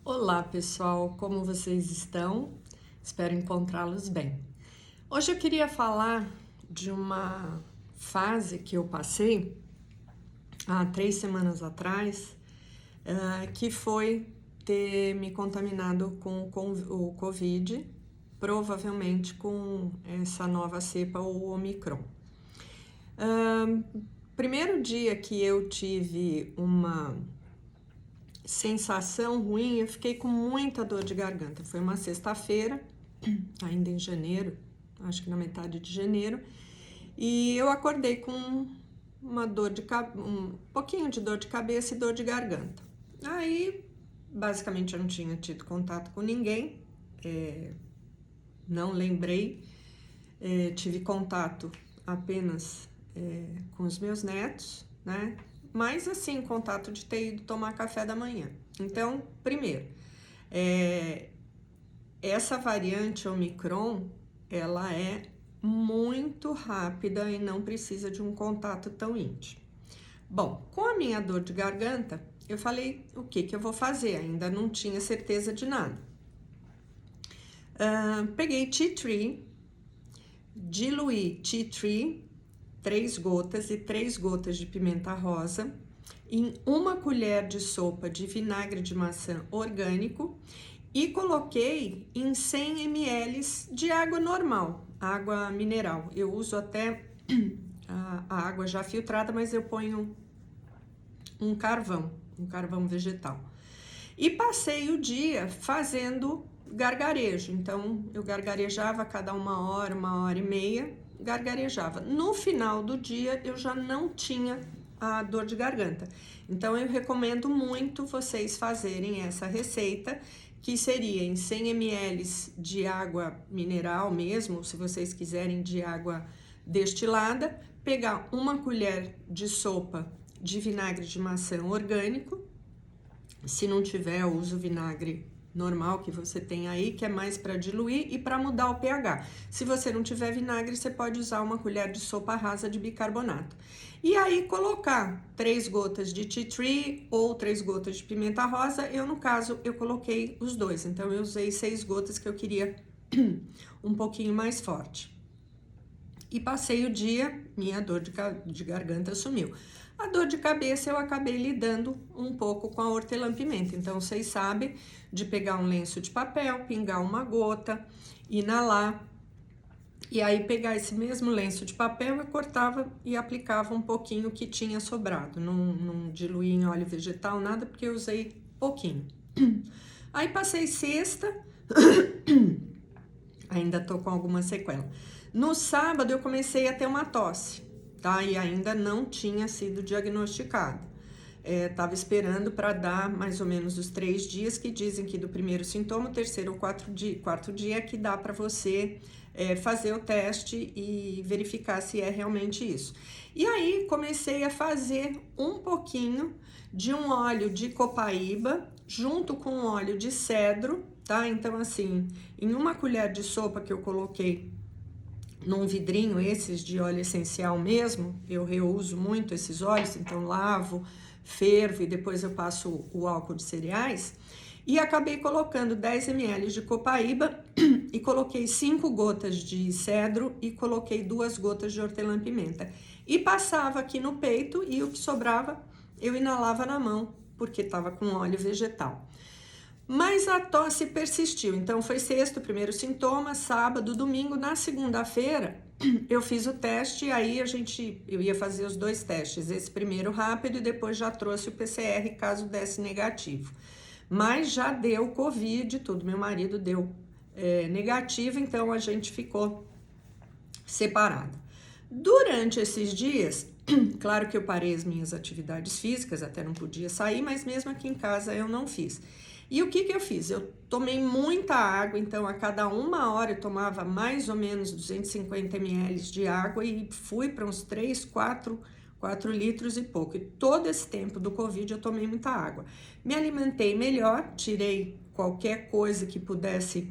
Olá pessoal, como vocês estão? Espero encontrá-los bem. Hoje eu queria falar de uma fase que eu passei há 3 semanas atrás, que foi ter me contaminado com o Covid, provavelmente com essa nova cepa, o Omicron. Primeiro dia que eu tive uma sensação ruim, eu fiquei com muita dor de garganta. Foi uma sexta-feira, ainda em janeiro, acho que na metade de janeiro, e eu acordei com uma dor de um pouquinho de dor de cabeça e dor de garganta. Aí, basicamente, eu não tinha tido contato com ninguém, não lembrei, tive contato apenas com os meus netos, né? Mas assim, contato de ter ido tomar café da manhã. Então, primeiro, essa variante Omicron, ela é muito rápida e não precisa de um contato tão íntimo. Bom, com a minha dor de garganta, eu falei o que eu vou fazer, ainda não tinha certeza de nada. Peguei tea tree, diluí tea tree, 3 gotas e 3 gotas de pimenta rosa em 1 colher de sopa de vinagre de maçã orgânico e coloquei em 100 ml de água normal, água mineral. Eu uso até a água já filtrada, mas eu ponho um carvão vegetal. E passei o dia fazendo gargarejo, então eu gargarejava a cada 1 hora e meia, gargarejava. No final do dia eu já não tinha a dor de garganta. Então eu recomendo muito vocês fazerem essa receita, que seria em 100 ml de água mineral mesmo, se vocês quiserem de água destilada, pegar 1 colher de sopa de vinagre de maçã orgânico. Se não tiver, eu uso vinagre normal que você tem aí, que é mais para diluir e para mudar o pH. Se você não tiver vinagre, você pode usar 1 colher de sopa rasa de bicarbonato. E aí colocar 3 gotas de tea tree ou 3 gotas de pimenta rosa. Eu, no caso, eu coloquei os dois. Então, eu usei 6 gotas que eu queria um pouquinho mais forte. E passei o dia, minha dor de garganta sumiu. A dor de cabeça eu acabei lidando um pouco com a hortelã-pimenta. Então, vocês sabem de pegar um lenço de papel, pingar 1 gota, inalar. E aí, pegar esse mesmo lenço de papel, eu cortava e aplicava um pouquinho que tinha sobrado. Não diluí em óleo vegetal, nada, porque eu usei pouquinho. Aí, passei sexta, ainda tô com alguma sequela. No sábado, eu comecei a ter uma tosse, tá? E ainda não tinha sido diagnosticado. Tava esperando para dar mais ou menos os 3 dias que dizem que do primeiro sintoma, o terceiro ou quarto dia que dá para você fazer o teste e verificar se é realmente isso. E aí comecei a fazer um pouquinho de um óleo de copaíba junto com um óleo de cedro, tá? Então assim, em 1 colher de sopa que eu coloquei num vidrinho, esses de óleo essencial mesmo, eu reuso muito esses óleos, então lavo, fervo e depois eu passo o álcool de cereais. E acabei colocando 10 ml de copaíba e coloquei 5 gotas de cedro e coloquei 2 gotas de hortelã-pimenta. E passava aqui no peito e o que sobrava eu inalava na mão, porque estava com óleo vegetal. Mas a tosse persistiu, então foi sexta o primeiro sintoma, sábado, domingo. Na segunda-feira eu fiz o teste e aí eu ia fazer os 2 testes, esse primeiro rápido e depois já trouxe o PCR caso desse negativo. Mas já deu Covid e tudo, meu marido deu negativo, então a gente ficou separado. Durante esses dias, claro que eu parei as minhas atividades físicas, até não podia sair, mas mesmo aqui em casa eu não fiz. E o que eu fiz? Eu tomei muita água, então a cada 1 hora eu tomava mais ou menos 250 ml de água e fui para uns 4 litros e pouco. E todo esse tempo do Covid eu tomei muita água. Me alimentei melhor, tirei qualquer coisa que pudesse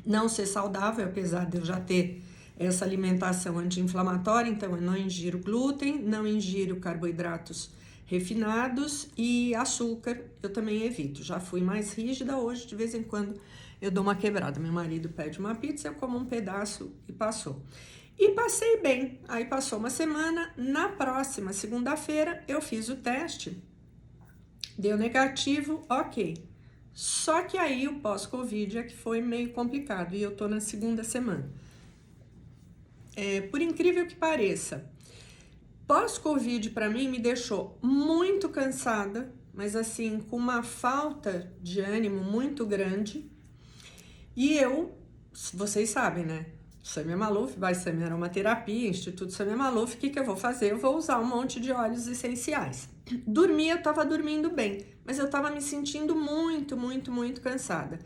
não ser saudável, apesar de eu já ter essa alimentação anti-inflamatória, então eu não ingiro glúten, não ingiro carboidratos refinados, e açúcar eu também evito. Já fui mais rígida, hoje de vez em quando eu dou uma quebrada. Meu marido pede uma pizza, eu como um pedaço e passou. E passei bem, aí passou uma semana, na próxima segunda-feira eu fiz o teste, deu negativo, ok. Só que aí o pós-Covid é que foi meio complicado e eu tô na segunda semana. Por incrível que pareça, pós-Covid para mim me deixou muito cansada, mas assim, com uma falta de ânimo muito grande. E vocês sabem, né? Samia Maluf, by Samia Aromaterapia, Instituto Samia Maluf, o que eu vou fazer? Eu vou usar um monte de óleos essenciais. Dormir, eu tava dormindo bem, mas eu tava me sentindo muito, muito, muito cansada.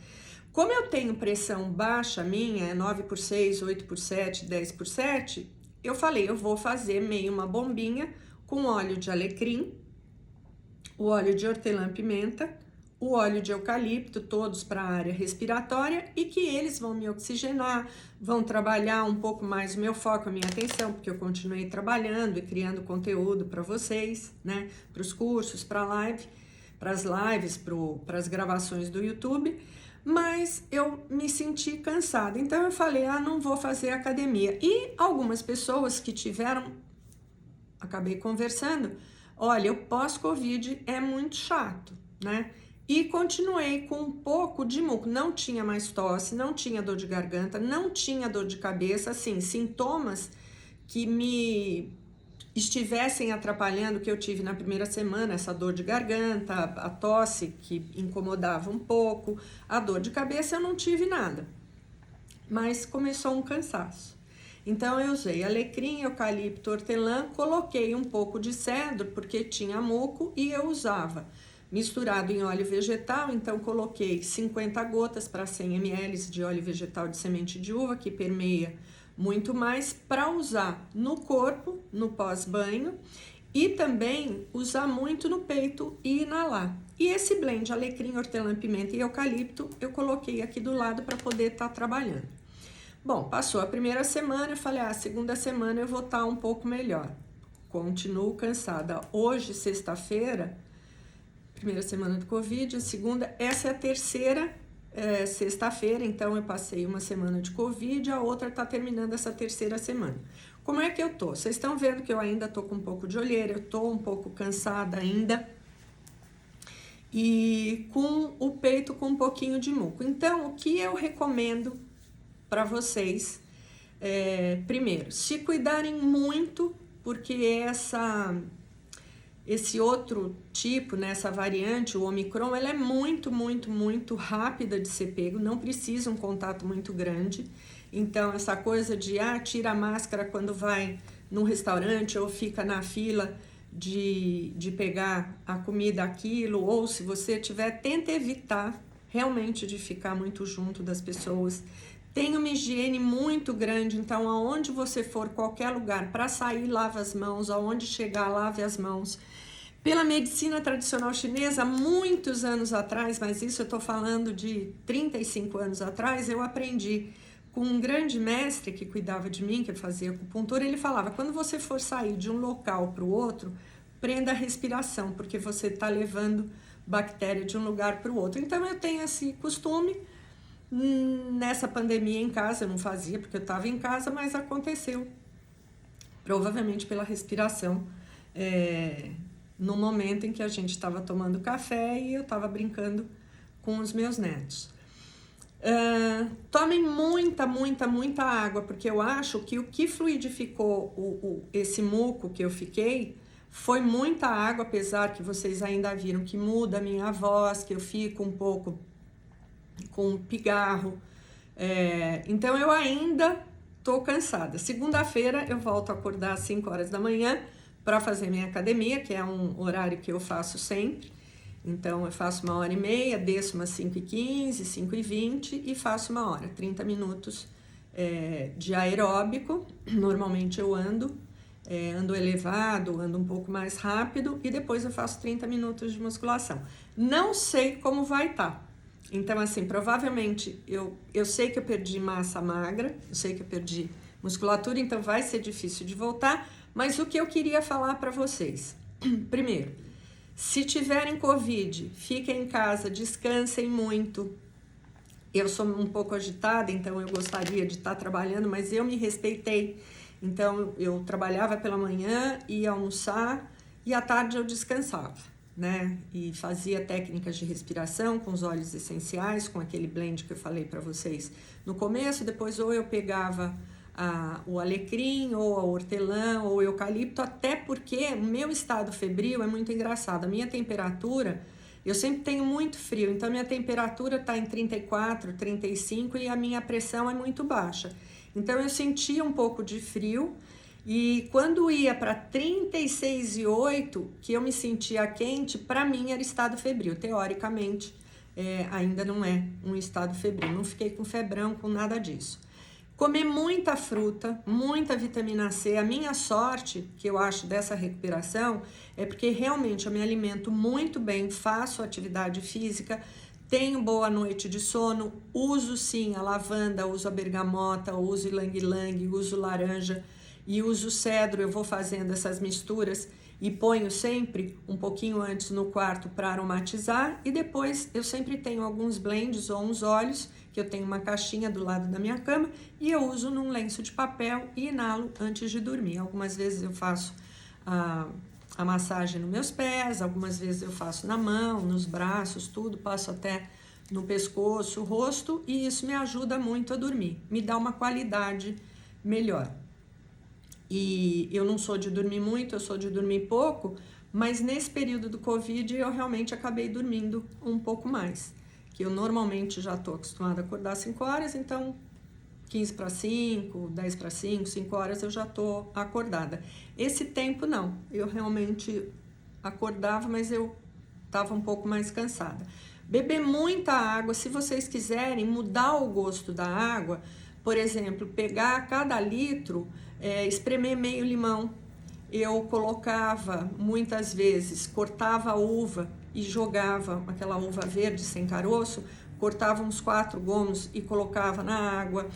Como eu tenho pressão baixa minha, é 9x6, 8x7, 10x7, eu falei, eu vou fazer meio uma bombinha com óleo de alecrim, o óleo de hortelã-pimenta, o óleo de eucalipto, todos para a área respiratória, e que eles vão me oxigenar, vão trabalhar um pouco mais o meu foco, a minha atenção, porque eu continuei trabalhando e criando conteúdo para vocês, né, para os cursos, para as lives, para as gravações do YouTube, mas eu me senti cansada, então eu falei, não vou fazer academia. E algumas pessoas que acabei conversando, olha, o pós-Covid é muito chato, né? E continuei com um pouco de muco, não tinha mais tosse, não tinha dor de garganta, não tinha dor de cabeça, assim, sintomas que me estivessem atrapalhando, que eu tive na primeira semana, essa dor de garganta, a tosse que incomodava um pouco, a dor de cabeça eu não tive nada, mas começou um cansaço. Então eu usei alecrim, eucalipto, hortelã, coloquei um pouco de cedro, porque tinha muco, e eu usava misturado em óleo vegetal, então coloquei 50 gotas para 100 ml de óleo vegetal de semente de uva, que permeia muito mais, para usar no corpo, no pós-banho, e também usar muito no peito e inalar. E esse blend alecrim, hortelã, pimenta e eucalipto, eu coloquei aqui do lado para poder estar trabalhando. Bom, passou a primeira semana, eu falei, a segunda semana eu vou estar um pouco melhor. Continuo cansada. Hoje, sexta-feira, primeira semana do Covid, a segunda, essa é a terceira sexta-feira, então eu passei uma semana de Covid, a outra tá terminando essa terceira semana. Como é que eu tô? Vocês estão vendo que eu ainda tô com um pouco de olheira, eu tô um pouco cansada ainda, e com o peito com um pouquinho de muco. Então, o que eu recomendo para vocês? Primeiro, se cuidarem muito, porque esse outro tipo, né, essa variante, o Omicron, ela é muito, muito, muito rápida de ser pego, não precisa um contato muito grande. Então, essa coisa de, tira a máscara quando vai num restaurante ou fica na fila de pegar a comida, aquilo, ou se você tiver, tenta evitar realmente de ficar muito junto das pessoas. Tem uma higiene muito grande, então aonde você for, qualquer lugar, para sair, lava as mãos, aonde chegar, lave as mãos. Pela medicina tradicional chinesa, muitos anos atrás, mas isso eu estou falando de 35 anos atrás, eu aprendi com um grande mestre que cuidava de mim, que fazia acupuntura, ele falava, quando você for sair de um local para o outro, prenda a respiração, porque você está levando bactéria de um lugar para o outro. Então eu tenho esse costume. Nessa pandemia em casa, eu não fazia porque eu estava em casa, mas aconteceu, provavelmente pela respiração, no momento em que a gente estava tomando café e eu estava brincando com os meus netos. Tomem muita, muita, muita água, porque eu acho que o que fluidificou esse muco que eu fiquei foi muita água, apesar que vocês ainda viram que muda a minha voz, que eu fico um pouco com pigarro, então eu ainda tô cansada. Segunda-feira eu volto a acordar às 5 horas da manhã para fazer minha academia, que é um horário que eu faço sempre. Então eu faço 1h30, desço umas 5h15, 5h20 e faço 1 hora, 30 minutos de aeróbico. Normalmente eu ando elevado, ando um pouco mais rápido e depois eu faço 30 minutos de musculação. Não sei como vai estar. Então, assim, provavelmente, eu sei que eu perdi massa magra, eu sei que eu perdi musculatura, então vai ser difícil de voltar, mas o que eu queria falar para vocês? Primeiro, Se tiverem Covid, fiquem em casa, descansem muito. Eu sou um pouco agitada, então eu gostaria de estar trabalhando, mas eu me respeitei. Então eu trabalhava pela manhã, ia almoçar e à tarde eu descansava, né? E fazia técnicas de respiração com os óleos essenciais, com aquele blend que eu falei para vocês no começo. Depois ou eu pegava o alecrim, ou a hortelã, ou o eucalipto, até porque o meu estado febril é muito engraçado. A minha temperatura, eu sempre tenho muito frio, então a minha temperatura está em 34, 35 e a minha pressão é muito baixa. Então eu sentia um pouco de frio e quando ia para 36,8, que eu me sentia quente, para mim era estado febril. Teoricamente, ainda não é um estado febril, não fiquei com febrão, com nada disso. Comer muita fruta, muita vitamina C. A minha sorte, que eu acho dessa recuperação, é porque realmente eu me alimento muito bem, faço atividade física, tenho boa noite de sono, uso sim a lavanda, uso a bergamota, uso ylang-ylang, uso laranja e uso cedro. Eu vou fazendo essas misturas e ponho sempre um pouquinho antes no quarto para aromatizar e depois eu sempre tenho alguns blends ou uns óleos que eu tenho uma caixinha do lado da minha cama e eu uso num lenço de papel e inalo antes de dormir. Algumas vezes eu faço a massagem nos meus pés, algumas vezes eu faço na mão, nos braços, tudo, passo até no pescoço, rosto e isso me ajuda muito a dormir, me dá uma qualidade melhor. E eu não sou de dormir muito, eu sou de dormir pouco, mas nesse período do Covid eu realmente acabei dormindo um pouco mais. Que eu normalmente já estou acostumada a acordar 5 horas, então 15 para 5, 10 para 5, 5 horas eu já estou acordada. Esse tempo não, eu realmente acordava, mas eu estava um pouco mais cansada. Beber muita água, se vocês quiserem mudar o gosto da água, por exemplo, pegar a cada litro, espremer meio limão. Eu colocava muitas vezes, cortava a uva e jogava aquela uva verde sem caroço, cortava uns 4 gomos e colocava na água,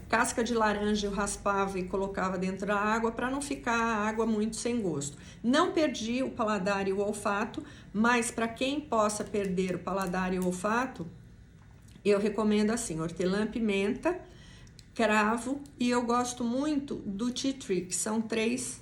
casca de laranja eu raspava e colocava dentro da água para não ficar a água muito sem gosto. Não perdi o paladar e o olfato, mas para quem possa perder o paladar e o olfato, eu recomendo assim, hortelã-pimenta, cravo e eu gosto muito do tea tree, que são 3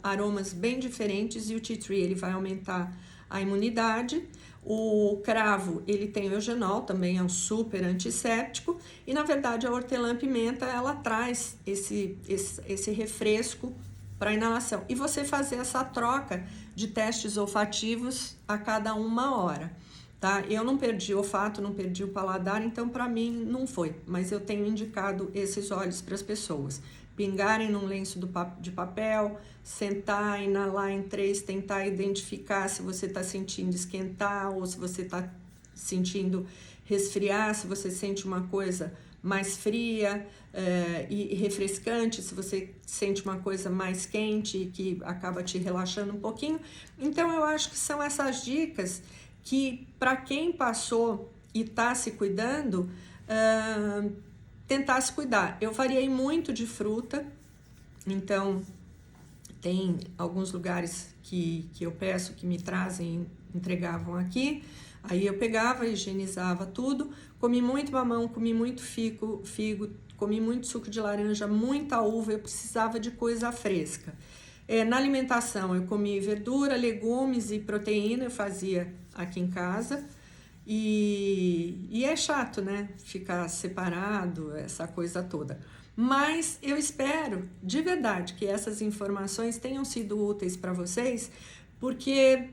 aromas bem diferentes e o tea tree ele vai aumentar a imunidade. O cravo, ele tem eugenol, também é um super antisséptico e na verdade a hortelã-pimenta ela traz esse refresco para inalação. E você fazer essa troca de testes olfativos a cada 1 hora. Tá? Eu não perdi o olfato, não perdi o paladar, então para mim não foi. Mas eu tenho indicado esses óleos para as pessoas. Pingarem num lenço de papel, sentar, inalar em 3, tentar identificar se você está sentindo esquentar ou se você está sentindo resfriar, se você sente uma coisa mais fria e refrescante, se você sente uma coisa mais quente que acaba te relaxando um pouquinho. Então eu acho que são essas dicas que para quem passou e está se cuidando, tentar se cuidar. Eu variei muito de fruta, então tem alguns lugares que eu peço que me trazem, entregavam aqui, aí eu pegava, higienizava tudo, comi muito mamão, comi muito figo, comi muito suco de laranja, muita uva, eu precisava de coisa fresca. Na alimentação eu comi verdura, legumes e proteína, eu fazia aqui em casa e é chato, né, ficar separado, essa coisa toda. Mas eu espero de verdade que essas informações tenham sido úteis para vocês, porque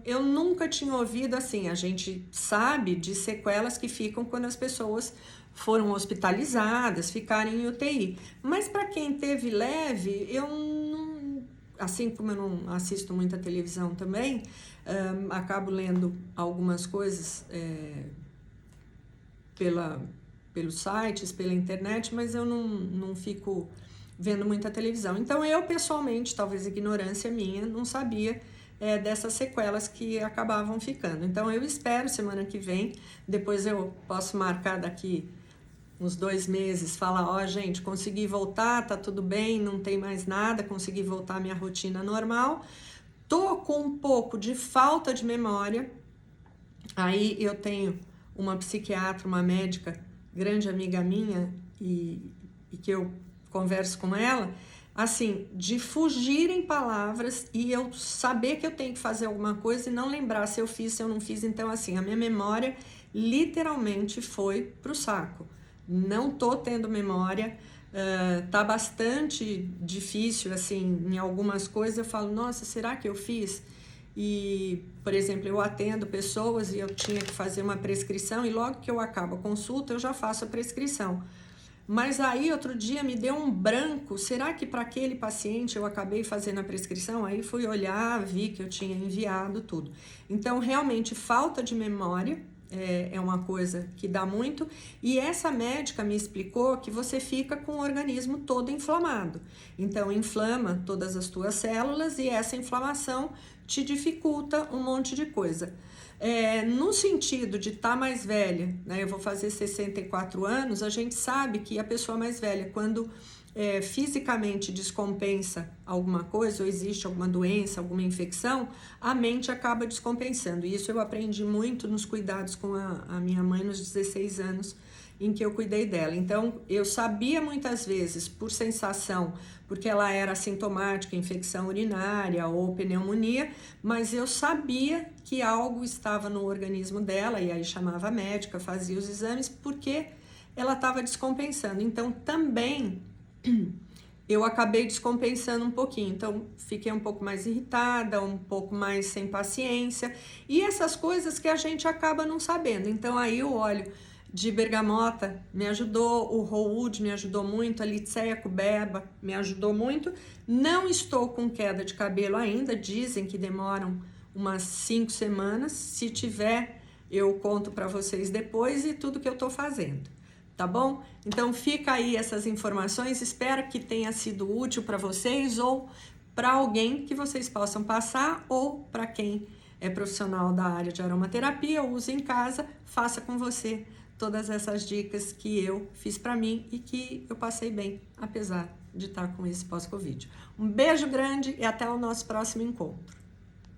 eu nunca tinha ouvido assim, a gente sabe de sequelas que ficam quando as pessoas foram hospitalizadas, ficarem em UTI, mas para quem teve leve, eu não, assim como eu não assisto muita televisão também, acabo lendo algumas coisas pelos sites, pela internet, mas eu não fico vendo muita televisão. Então eu pessoalmente, talvez ignorância minha, não sabia dessas sequelas que acabavam ficando. Então eu espero semana que vem, depois eu posso marcar daqui uns 2 meses, falar, ó, gente, consegui voltar, tá tudo bem, não tem mais nada, consegui voltar à minha rotina normal. Tô com um pouco de falta de memória. Aí eu tenho uma psiquiatra, uma médica, grande amiga minha, e que eu converso com ela, assim, de fugir em palavras e eu saber que eu tenho que fazer alguma coisa e não lembrar se eu fiz, se eu não fiz. Então, assim, a minha memória literalmente foi pro saco. Não tô tendo memória, tá bastante difícil, assim, em algumas coisas eu falo, nossa, será que eu fiz? E, por exemplo, eu atendo pessoas e eu tinha que fazer uma prescrição e logo que eu acabo a consulta eu já faço a prescrição. Mas aí outro dia me deu um branco, será que para aquele paciente eu acabei fazendo a prescrição? Aí fui olhar, vi que eu tinha enviado tudo. Então, realmente, falta de memória é uma coisa que dá muito. E essa médica me explicou que você fica com o organismo todo inflamado. Então, inflama todas as tuas células e essa inflamação te dificulta um monte de coisa. No sentido de estar mais velha, né? Eu vou fazer 64 anos, a gente sabe que a pessoa mais velha, quando fisicamente descompensa alguma coisa, ou existe alguma doença, alguma infecção, a mente acaba descompensando. Isso eu aprendi muito nos cuidados com a minha mãe nos 16 anos, em que eu cuidei dela. Então, eu sabia muitas vezes, por sensação, porque ela era assintomática, infecção urinária ou pneumonia, mas eu sabia que algo estava no organismo dela, e aí chamava a médica, fazia os exames, porque ela estava descompensando. Então, também eu acabei descompensando um pouquinho, então fiquei um pouco mais irritada, um pouco mais sem paciência, e essas coisas que a gente acaba não sabendo. Então aí o óleo de bergamota me ajudou, o Rowood me ajudou muito, a Litseia cubeba me ajudou muito. Não estou com queda de cabelo ainda, dizem que demoram umas 5 semanas. Se tiver, eu conto para vocês depois e tudo que eu tô fazendo. Tá bom? Então fica aí essas informações, espero que tenha sido útil para vocês ou para alguém que vocês possam passar, ou para quem é profissional da área de aromaterapia, use em casa, faça com você todas essas dicas que eu fiz para mim e que eu passei bem, apesar de estar com esse pós-Covid. Um beijo grande e até o nosso próximo encontro.